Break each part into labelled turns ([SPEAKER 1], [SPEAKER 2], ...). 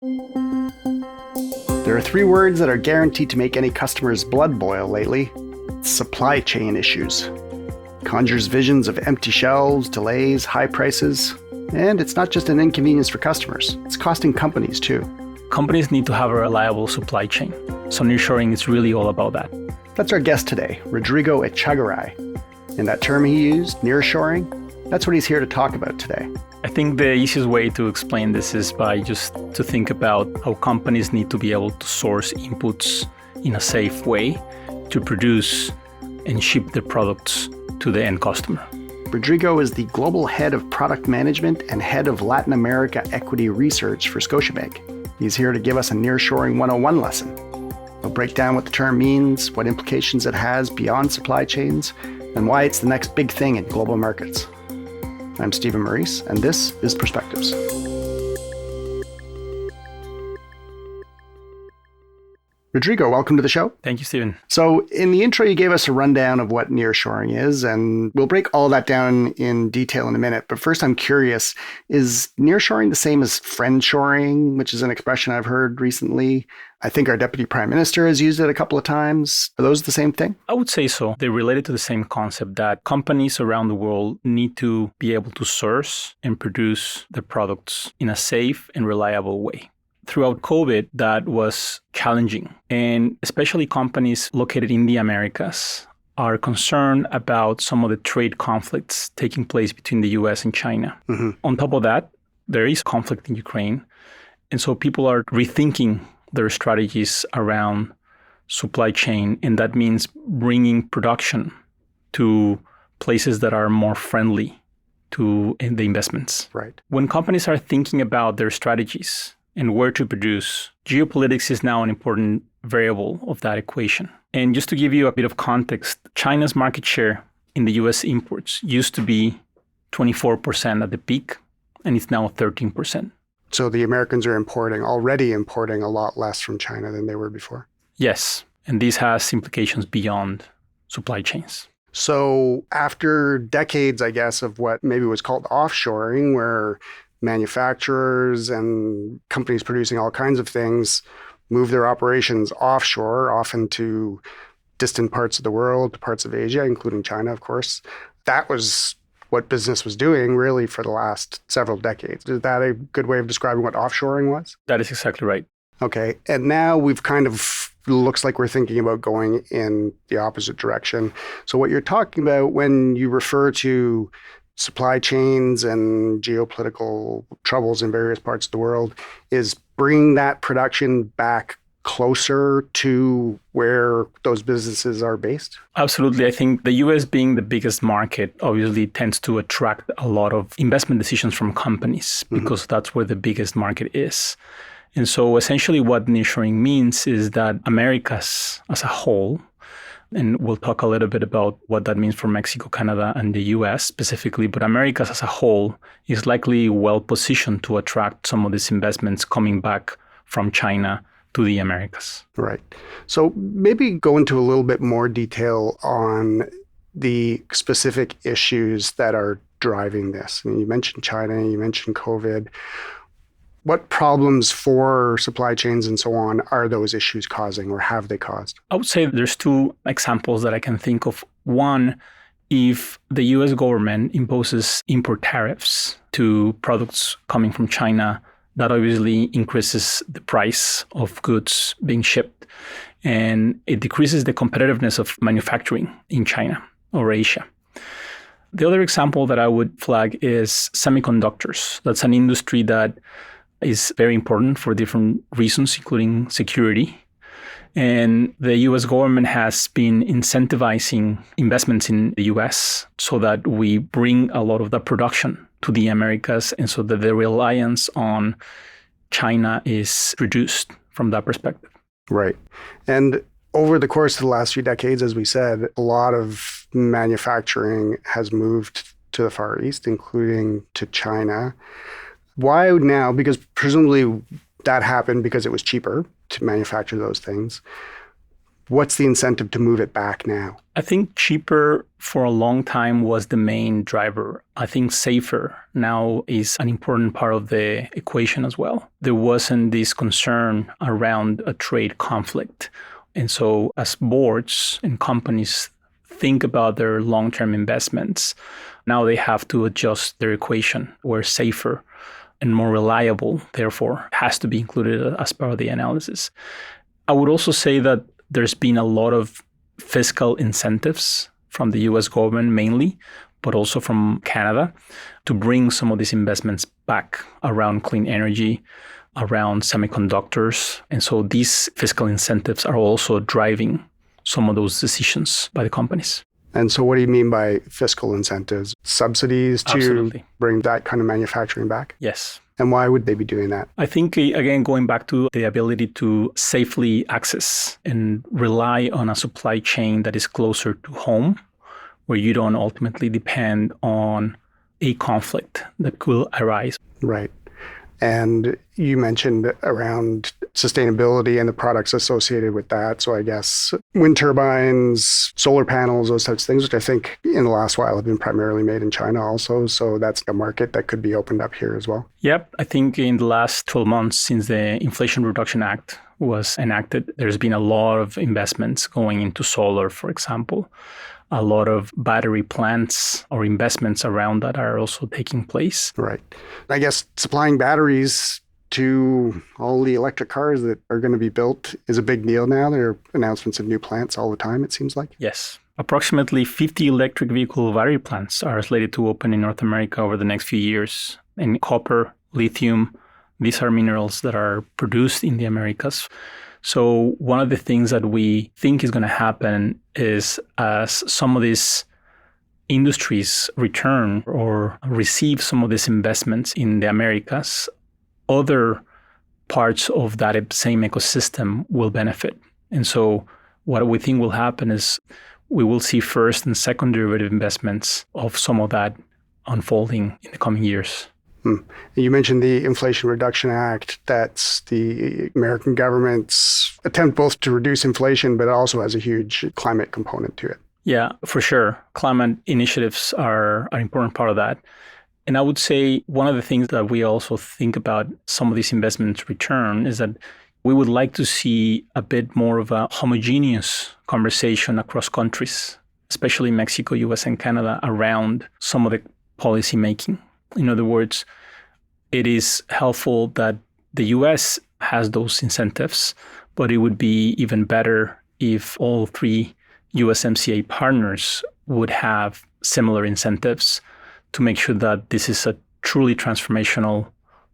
[SPEAKER 1] There are three words that are guaranteed to make any customer's blood boil lately. Supply chain issues. Conjures visions of empty shelves, delays, high prices. And it's not just an inconvenience for customers. It's costing companies too.
[SPEAKER 2] Companies need to have a reliable supply chain. So nearshoring is really all about that.
[SPEAKER 1] That's our guest today, Rodrigo Echagaray. And that term he used, nearshoring, that's what he's here to talk about today.
[SPEAKER 2] I think the easiest way to explain this is by just to think about how companies need to be able to source inputs in a safe way to produce and ship their products to the end customer.
[SPEAKER 1] Rodrigo is the global head of product management and head of Latin America equity research for Scotiabank. He's here to give us a Nearshoring 101 lesson. He'll break down what the term means, what implications it has beyond supply chains, and why it's the next big thing in global markets. I'm Stephen Maurice, and this is Perspectives. Rodrigo, welcome to the show.
[SPEAKER 2] Thank you, Stephen.
[SPEAKER 1] So in the intro, you gave us a rundown of what nearshoring is, and we'll break all that down in detail in a minute. But first, I'm curious, is nearshoring the same as friendshoring, which is an expression I've heard recently? I think our deputy prime minister has used it a couple of times. Are those the same thing?
[SPEAKER 2] I would say so. They're related to the same concept that companies around the world need to be able to source and produce their products in a safe and reliable way. Throughout COVID, that was challenging, and especially companies located in the Americas are concerned about some of the trade conflicts taking place between the US and China. Mm-hmm. On top of that, there is conflict in Ukraine, and so people are rethinking their strategies around supply chain, and that means bringing production to places that are more friendly to the investments.
[SPEAKER 1] Right.
[SPEAKER 2] When companies are thinking about their strategies and where to produce, geopolitics is now an important variable of that equation. And just to give you a bit of context, China's market share in the US imports used to be 24% at the peak, and it's now 13%.
[SPEAKER 1] So the Americans are already importing a lot less from China than they were before?
[SPEAKER 2] Yes, and this has implications beyond supply chains.
[SPEAKER 1] So after decades, I guess, of what maybe was called offshoring, where manufacturers and companies producing all kinds of things move their operations offshore, often to distant parts of the world, to parts of Asia, including China, of course. That was what business was doing really for the last several decades. Is that a good way of describing what offshoring was?
[SPEAKER 2] That is exactly right.
[SPEAKER 1] Okay. And now we've kind of looks like we're thinking about going in the opposite direction. So what you're talking about when you refer to supply chains and geopolitical troubles in various parts of the world is bringing that production back closer to where those businesses are based?
[SPEAKER 2] Absolutely. I think the US being the biggest market obviously tends to attract a lot of investment decisions from companies because that's where the biggest market is. And so essentially what nearshoring means is that Americas as a whole, and we'll talk a little bit about what that means for Mexico, Canada, and the US specifically, but Americas as a whole is likely well positioned to attract some of these investments coming back from China to the Americas.
[SPEAKER 1] Right. So maybe go into a little bit more detail on the specific issues that are driving this. I mean, you mentioned China, you mentioned COVID. What problems for supply chains and so on are those issues causing, or have they caused?
[SPEAKER 2] I would say there's two examples that I can think of. One, if the US government imposes import tariffs to products coming from China, that obviously increases the price of goods being shipped, and it decreases the competitiveness of manufacturing in China or Asia. The other example that I would flag is semiconductors. That's an industry that is very important for different reasons, including security. And the US government has been incentivizing investments in the US so that we bring a lot of the production to the Americas, and so that the reliance on China is reduced from that perspective.
[SPEAKER 1] Right. And over the course of the last few decades, as we said, a lot of manufacturing has moved to the Far East, including to China. Why now? Because presumably that happened because it was cheaper to manufacture those things. What's the incentive to move it back now?
[SPEAKER 2] I think cheaper for a long time was the main driver. I think safer now is an important part of the equation as well. There wasn't this concern around a trade conflict. And so as boards and companies think about their long-term investments, now they have to adjust their equation where safer and more reliable, therefore, has to be included as part of the analysis. I would also say that there's been a lot of fiscal incentives from the US government mainly, but also from Canada to bring some of these investments back around clean energy, around semiconductors. And so these fiscal incentives are also driving some of those decisions by the companies.
[SPEAKER 1] And so what do you mean by fiscal incentives? Subsidies to
[SPEAKER 2] Absolutely.
[SPEAKER 1] Bring that kind of manufacturing back?
[SPEAKER 2] Yes.
[SPEAKER 1] And why would they be doing that?
[SPEAKER 2] I think, again, going back to the ability to safely access and rely on a supply chain that is closer to home, where you don't ultimately depend on a conflict that could arise.
[SPEAKER 1] Right. And you mentioned around sustainability and the products associated with that. So I guess wind turbines, solar panels, those types of things, which I think in the last while have been primarily made in China also. So that's a market that could be opened up here as well.
[SPEAKER 2] Yep. I think in the last 12 months since the Inflation Reduction Act was enacted, there's been a lot of investments going into solar, for example. A lot of battery plants or investments around that are also taking place.
[SPEAKER 1] Right. I guess supplying batteries to all the electric cars that are going to be built is a big deal now. There are announcements of new plants all the time, it seems like.
[SPEAKER 2] Yes. Approximately 50 electric vehicle battery plants are slated to open in North America over the next few years. And copper, lithium, these are minerals that are produced in the Americas. So one of the things that we think is going to happen is as some of these industries return or receive some of these investments in the Americas, other parts of that same ecosystem will benefit. And so what we think will happen is we will see first and second derivative investments of some of that unfolding in the coming years.
[SPEAKER 1] You mentioned the Inflation Reduction Act. That's the American government's attempt both to reduce inflation, but it also has a huge climate component to it.
[SPEAKER 2] Yeah, for sure. Climate initiatives are an important part of that. And I would say one of the things that we also think about some of these investments return is that we would like to see a bit more of a homogeneous conversation across countries, especially Mexico, US, and Canada, around some of the policy making. In other words, it is helpful that the US has those incentives, but it would be even better if all three USMCA partners would have similar incentives to make sure that this is a truly transformational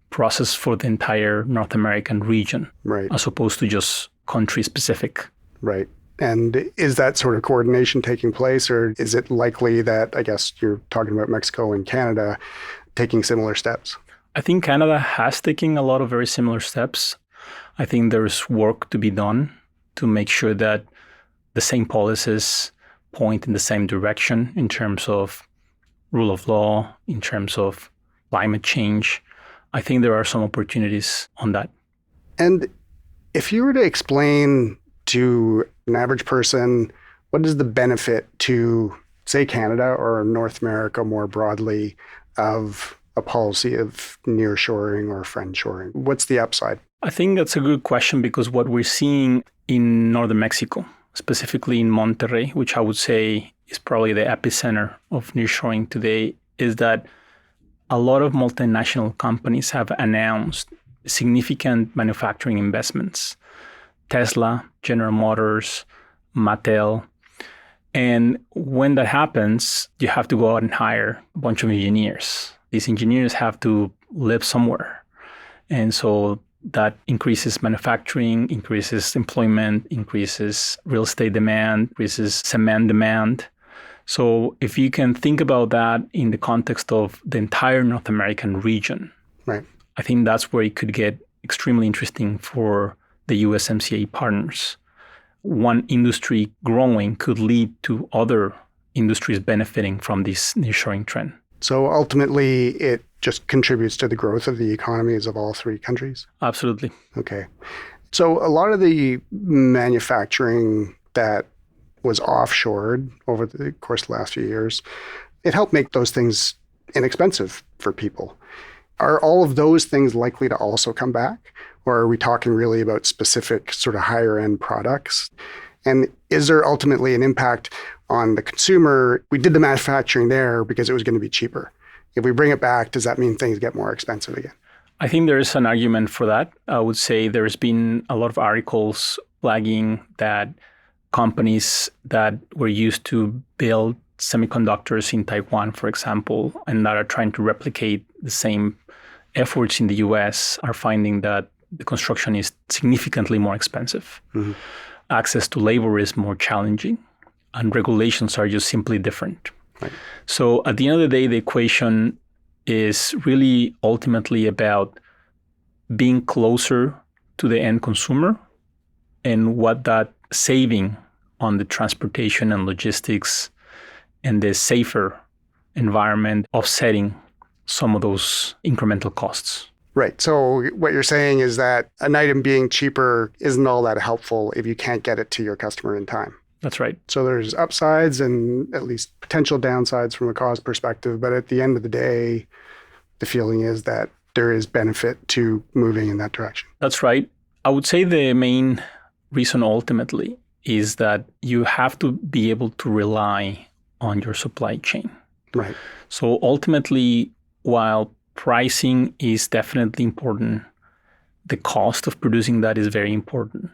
[SPEAKER 2] process for the entire North American region,
[SPEAKER 1] right,
[SPEAKER 2] as opposed to just country specific.
[SPEAKER 1] Right. And is that sort of coordination taking place, or is it likely that, I guess you're talking about Mexico and Canada, taking similar steps?
[SPEAKER 2] I think Canada has taken a lot of very similar steps. I think there's work to be done to make sure that the same policies point in the same direction in terms of rule of law, in terms of climate change. I think there are some opportunities on that.
[SPEAKER 1] And if you were to explain to an average person, what is the benefit to, say, Canada or North America more broadly of a policy of nearshoring or friendshoring? What's the upside?
[SPEAKER 2] I think that's a good question because what we're seeing in northern Mexico, specifically in Monterrey, which I would say is probably the epicenter of nearshoring today, is that a lot of multinational companies have announced significant manufacturing investments. Tesla, General Motors, Mattel. And when that happens, you have to go out and hire a bunch of engineers. These engineers have to live somewhere. And so that increases manufacturing, increases employment, increases real estate demand, increases cement demand. So if you can think about that in the context of the entire North American region,
[SPEAKER 1] right,
[SPEAKER 2] I think that's where it could get extremely interesting for the USMCA partners. One industry growing could lead to other industries benefiting from this nearshoring trend.
[SPEAKER 1] So ultimately, it just contributes to the growth of the economies of all three countries?
[SPEAKER 2] Absolutely.
[SPEAKER 1] Okay. So a lot of the manufacturing that was offshored over the course of the last few years, it helped make those things inexpensive for people. Are all of those things likely to also come back? Or are we talking really about specific sort of higher end products? And is there ultimately an impact on the consumer? We did the manufacturing there because it was going to be cheaper. If we bring it back, does that mean things get more expensive again?
[SPEAKER 2] I think there is an argument for that. I would say there's been a lot of articles flagging that companies that were used to build semiconductors in Taiwan, for example, and that are trying to replicate the same efforts in the US are finding that the construction is significantly more expensive. Mm-hmm. Access to labor is more challenging, and regulations are just simply different. Right. So at the end of the day, the equation is really ultimately about being closer to the end consumer and what that saving on the transportation and logistics and the safer environment offsetting some of those incremental costs.
[SPEAKER 1] Right. So what you're saying is that an item being cheaper isn't all that helpful if you can't get it to your customer in time.
[SPEAKER 2] That's right.
[SPEAKER 1] So there's upsides and at least potential downsides from a cost perspective. But at the end of the day, the feeling is that there is benefit to moving in that direction.
[SPEAKER 2] That's right. I would say the main reason ultimately is that you have to be able to rely on your supply chain.
[SPEAKER 1] Right.
[SPEAKER 2] So ultimately, while pricing is definitely important, the cost of producing that is very important.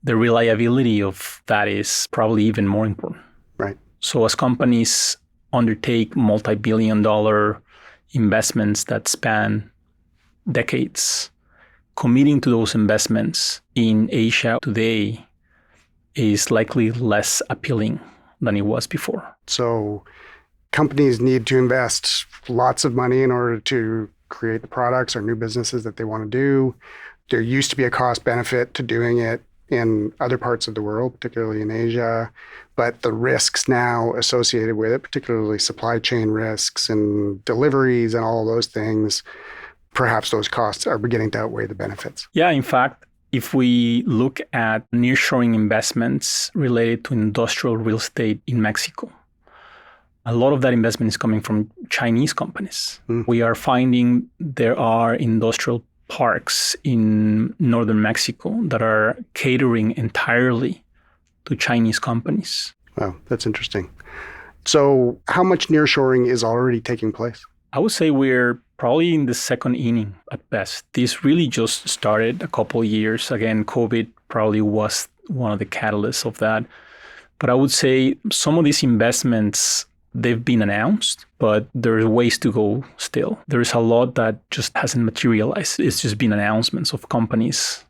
[SPEAKER 2] The reliability of that is probably even more important.
[SPEAKER 1] Right.
[SPEAKER 2] So as companies undertake multi-billion-dollar investments that span decades, committing to those investments in Asia today is likely less appealing than it was before.
[SPEAKER 1] So companies need to invest lots of money in order to create the products or new businesses that they want to do. There used to be a cost benefit to doing it in other parts of the world, particularly in Asia, but the risks now associated with it, particularly supply chain risks and deliveries and all of those things, perhaps those costs are beginning to outweigh the benefits.
[SPEAKER 2] Yeah, in fact, if we look at nearshoring investments related to industrial real estate in Mexico, a lot of that investment is coming from Chinese companies. We are finding there are industrial parks in northern Mexico that are catering entirely to Chinese companies.
[SPEAKER 1] Wow, that's interesting. So how much nearshoring is already taking place?
[SPEAKER 2] I would say we're probably in the second inning at best. This really just started a couple of years. Again, COVID probably was one of the catalysts of that. But I would say some of these investments, they've been announced, but there's ways to go still. There's a lot that just hasn't materialized. It's just been announcements of companies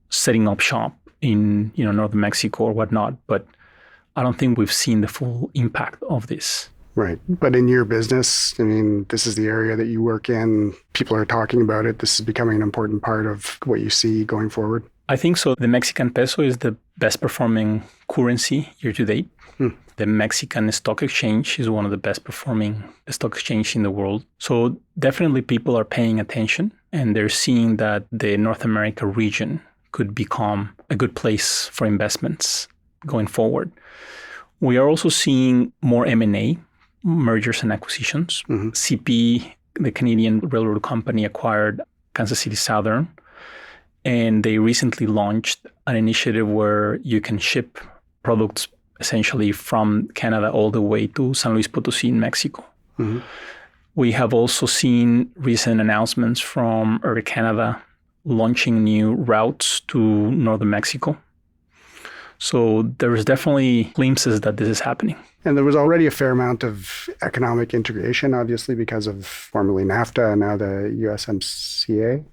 [SPEAKER 2] setting up shop in northern Mexico or whatnot. But I don't think we've seen the full impact of this.
[SPEAKER 1] Right. But in your business, I mean, this is the area that you work in. People are talking about it. This is becoming an important part of what you see going forward.
[SPEAKER 2] I think so. The Mexican peso is the best performing currency year to date. The Mexican stock exchange is one of the best performing stock exchange in the world. So definitely people are paying attention and they're seeing that the North America region could become a good place for investments going forward. We are also seeing more M&A, mergers and acquisitions. CP, the Canadian railroad company, acquired Kansas City Southern, and they recently launched an initiative where you can ship products essentially from Canada all the way to San Luis Potosí in Mexico. We have also seen recent announcements from Air Canada launching new routes to northern Mexico. So there's definitely glimpses that this is happening.
[SPEAKER 1] And there was already a fair amount of economic integration, obviously, because of formerly NAFTA and now the USMCA.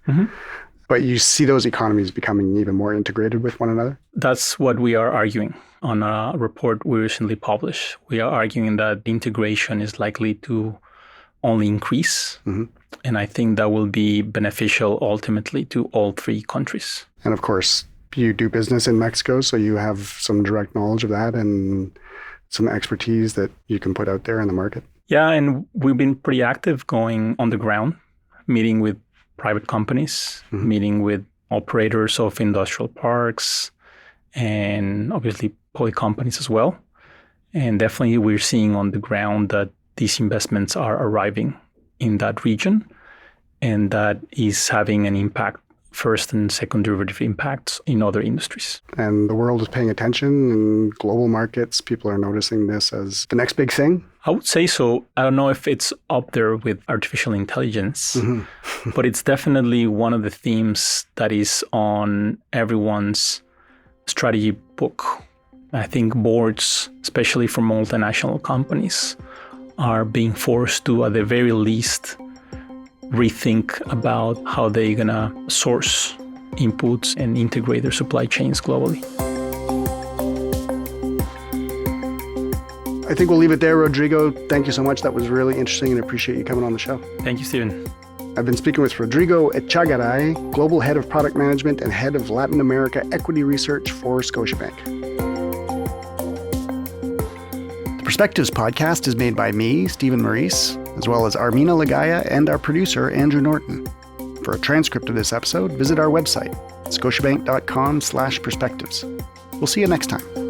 [SPEAKER 1] But you see those economies becoming even more integrated with one another?
[SPEAKER 2] That's what we are arguing on a report we recently published. We are arguing that integration is likely to only increase. And I think that will be beneficial ultimately to all three countries.
[SPEAKER 1] And of course, you do business in Mexico, so you have some direct knowledge of that and some expertise that you can put out there in the market.
[SPEAKER 2] Yeah, and we've been pretty active going on the ground, meeting with private companies, meeting with operators of industrial parks, and obviously public companies as well. And definitely we're seeing on the ground that these investments are arriving in that region, and that is having an impact, first and second derivative impacts in other industries.
[SPEAKER 1] And the world is paying attention in global markets. People are noticing this as the next big thing.
[SPEAKER 2] I would say so. I don't know if it's up there with artificial intelligence, but it's definitely one of the themes that is on everyone's strategy book. I think boards, especially for multinational companies, are being forced to, at the very least, rethink about how they're going to source inputs and integrate their supply chains globally.
[SPEAKER 1] I think we'll leave it there, Rodrigo. Thank you so much. That was really interesting, and I appreciate you coming on the show.
[SPEAKER 2] Thank you, Stephen.
[SPEAKER 1] I've been speaking with Rodrigo Echagaray, Global Head of Product Management and Head of Latin America Equity Research for Scotiabank. The Perspectives podcast is made by me, Stephen Maurice, as well as Armina Lagaya and our producer, Andrew Norton. For a transcript of this episode, visit our website, scotiabank.com/perspectives. We'll see you next time.